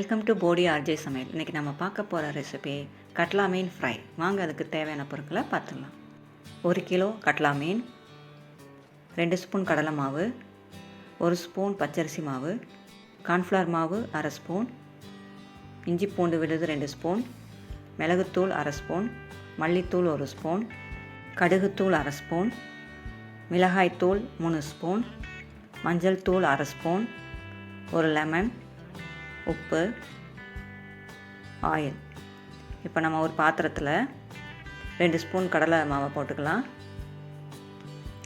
Welcome to Bodi RJ சமையல். இன்றைக்கி நம்ம பார்க்க போகிற ரெசிபி கட்லா மீன் ஃப்ரை. வாங்க அதுக்கு தேவையான பொருட்களை பார்த்துடலாம். 1 கிலோ கட்லா மீன், 2 ஸ்பூன் கடலை மாவு, 1 ஸ்பூன் பச்சரிசி மாவு, கார்ன்ஃப்ளவர் மாவு 1/2 ஸ்பூன், இஞ்சி பூண்டு விழுது 2 ஸ்பூன், மிளகுத்தூள் 1/2 ஸ்பூன், மல்லித்தூள் 1 ஸ்பூன், கடுகுத்தூள் 1/2 ஸ்பூன், மிளகாய்த்தூள் 3 ஸ்பூன், மஞ்சள் தூள் 1/2 ஸ்பூன், 1 லெமன், உப்பு, ஆயில். இப்போ நம்ம ஒரு பாத்திரத்தில் 2 ஸ்பூன் கடலை மாவை போட்டுக்கலாம்.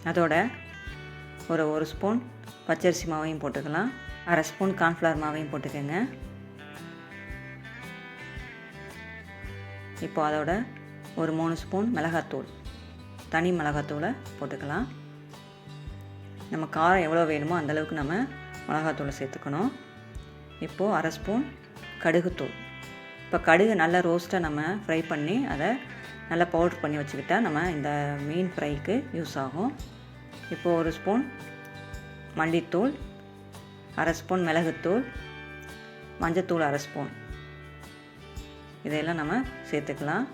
அதோட ஒரு ஸ்பூன் பச்சரிசி மாவையும் போட்டுக்கலாம். 1/2 ஸ்பூன் கார்ன்ஃப்ளவர் மாவையும் போட்டுக்கோங்க. இப்போ அதோட ஒரு 3 ஸ்பூன் மிளகாத்தூள், தனி மிளகாத்தூளை போட்டுக்கலாம். நம்ம காரம் எவ்வளோ வேணுமோ அந்தளவுக்கு நம்ம மிளகாத்தூளை சேர்த்துக்கணும். இப்போது 1/2 ஸ்பூன் கடுகுத்தூள். இப்போ கடுகு நல்லா ரோஸ்ட்டாக நம்ம ஃப்ரை பண்ணி அதை நல்லா பவுட்ரு பண்ணி வச்சுக்கிட்டா நம்ம இந்த மீன் ஃப்ரைக்கு யூஸ் ஆகும். இப்போது 1 ஸ்பூன் மல்லித்தூள், 1/2 ஸ்பூன் மிளகுத்தூள், மஞ்சத்தூள் 1/2 ஸ்பூன், இதையெல்லாம் நம்ம சேர்த்துக்கலாம்.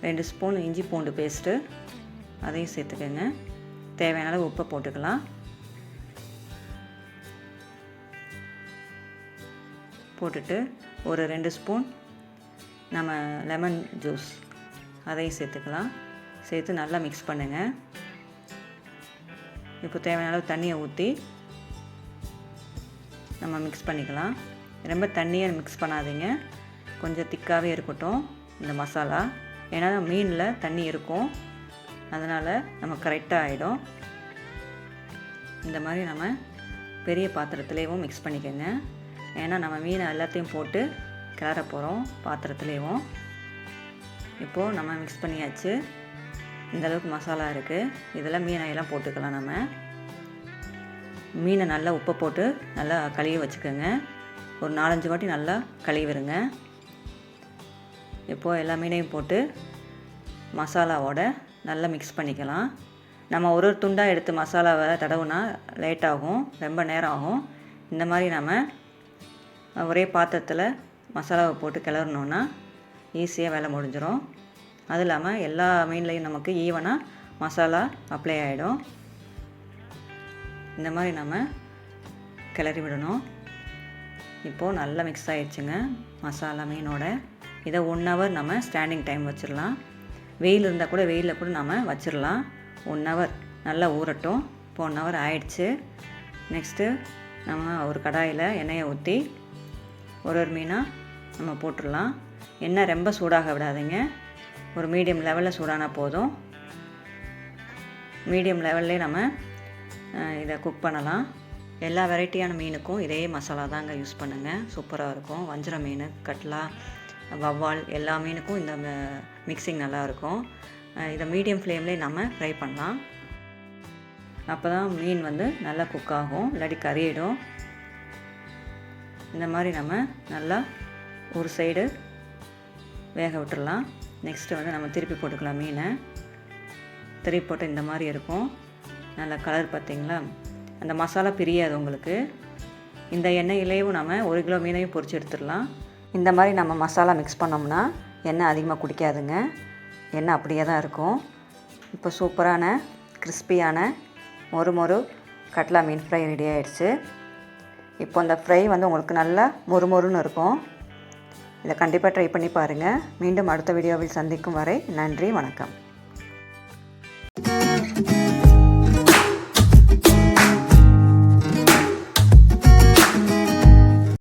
2 ஸ்பூன் இஞ்சி பூண்டு பேஸ்ட்டு, அதையும் சேர்த்துக்கோங்க. தேவையான அளவு உப்பை போட்டுக்கலாம். போட்டுட்டு ஒரு 2 ஸ்பூன் நம்ம லெமன் ஜூஸ் அதையும் சேர்த்துக்கலாம். சேர்த்து நல்லா மிக்ஸ் பண்ணுங்கள். இப்போ தேவையான அளவு தண்ணியை ஊற்றி நம்ம மிக்ஸ் பண்ணிக்கலாம். ரொம்ப தண்ணியை மிக்ஸ் பண்ணாதீங்க, கொஞ்சம் திக்காகவே இருக்கட்டும் இந்த மசாலா. ஏன்னா மீனில் தண்ணி இருக்கும், அதனால் நம்ம கரெக்டாக ஆகிடும். இந்த மாதிரி நம்ம பெரிய பாத்திரத்துலேயும் மிக்ஸ் பண்ணிக்கோங்க. ஏன்னா நம்ம மீனை எல்லாத்தையும் போட்டு கிளற போகிறோம் பாத்திரத்துலேயும். இப்போது நம்ம மிக்ஸ் பண்ணியாச்சு. இந்தளவுக்கு மசாலா இருக்குது. இதில் மீனையெல்லாம் போட்டுக்கலாம். நம்ம மீனை நல்லா உப்பை போட்டு நல்லா கழுவி வச்சுக்கோங்க. ஒரு 4-5 வாட்டி நல்லா கழுவிடுங்க. இப்போது எல்லா மீனையும் போட்டு மசாலாவோட நல்லா மிக்ஸ் பண்ணிக்கலாம். நம்ம ஒரு துண்டாக எடுத்து மசாலாவை தடவுனா லேட் ஆகும், ரொம்ப நேரம் ஆகும். இந்த மாதிரி நம்ம ஒரே பாத்திரத்தில் மசாலாவை போட்டு கிளறணுன்னா ஈஸியாக வேலை முடிஞ்சிடும். அது இல்லாமல் எல்லா மீன்லேயும் நமக்கு ஈவனாக மசாலா அப்ளை ஆகிடும். இந்த மாதிரி நம்ம கிளறி விடணும். இப்போது நல்லா மிக்ஸ் ஆகிடுச்சுங்க மசாலா மீனோட. இதை 1 ஹவர் நம்ம ஸ்டாண்டிங் டைம் வச்சிடலாம். வெயில் இருந்தால் கூட வெயிலில் கூட நம்ம வச்சிடலாம். 1 ஹவர் நல்லா ஊறட்டும். இப்போ 1 ஹவர் ஆயிடுச்சு. நெக்ஸ்ட்டு நம்ம ஒரு கடாயில் எண்ணெயை ஊற்றி ஒரு மீனாக நம்ம போட்டுடலாம். எண்ணெய் ரொம்ப சூடாக விடாதீங்க, ஒரு மீடியம் லெவலில் சூடானா போதும். மீடியம் லெவல்லே நம்ம இதை குக் பண்ணலாம். எல்லா வெரைட்டியான மீனுக்கும் இதே மசாலா தாங்க யூஸ் பண்ணுங்கள், சூப்பராக இருக்கும். வஞ்சர மீன், கட்லா, வவ்வால் எல்லா மீனுக்கும் இந்த மிக்சிங் நல்லாயிருக்கும். இதை மீடியம் ஃப்ளேம்லேயே நம்ம ஃப்ரை பண்ணலாம். அப்போ தான் மீன் நல்லா குக் ஆகும், இல்லாட்டி கறியிடும். இந்த மாதிரி நம்ம நல்லா ஒரு சைடு வேக விட்டுடலாம். நெக்ஸ்ட்டு நம்ம திருப்பி போட்டுக்கலாம். மீனை திருப்பி போட்டு இந்த மாதிரி இருக்கும். நல்ல கலர் பார்த்திங்களா, அந்த மசாலா பிரியாது உங்களுக்கு. இந்த எண்ணெயிலேயும் நம்ம 1 கிலோ மீனையும் பொரிச்சு எடுத்துடலாம். இந்த மாதிரி நம்ம மசாலா மிக்ஸ் பண்ணோம்னா எண்ணெய் அதிகமாக குடிக்காதுங்க, எண்ணெய் அப்படியே தான் இருக்கும். இப்போ சூப்பரான கிறிஸ்பியான மொறு கட்லா மீன் ஃப்ரை ரெடி ஆகிடுச்சு. இப்போ இந்த ஃப்ரை உங்களுக்கு நல்லா மொறுமொறுன்னு இருக்கும். இதை கண்டிப்பாக ட்ரை பண்ணி பாருங்கள். மீண்டும் அடுத்த வீடியோவில் சந்திக்கும் வரை நன்றி, வணக்கம்.